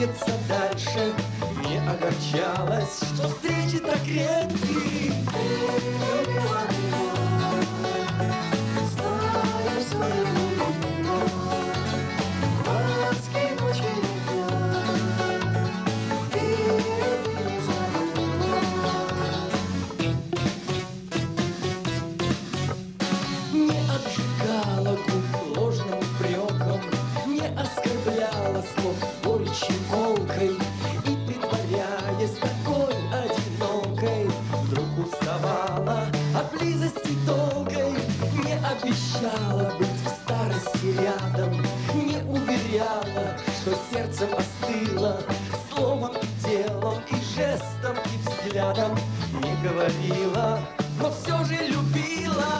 двигаться дальше. Не огорчалась, что встречи так редки. Не обжигала губ ложным упреком, не оскорбляла слов горечью колкой. И, притворяясь такой одинокой, вдруг уставала от близости долгой. Не обещала быть в старости рядом, не уверяла, что сердцем остыла. Словом и делом, и жестом, и взглядом не говорила, но все же любила.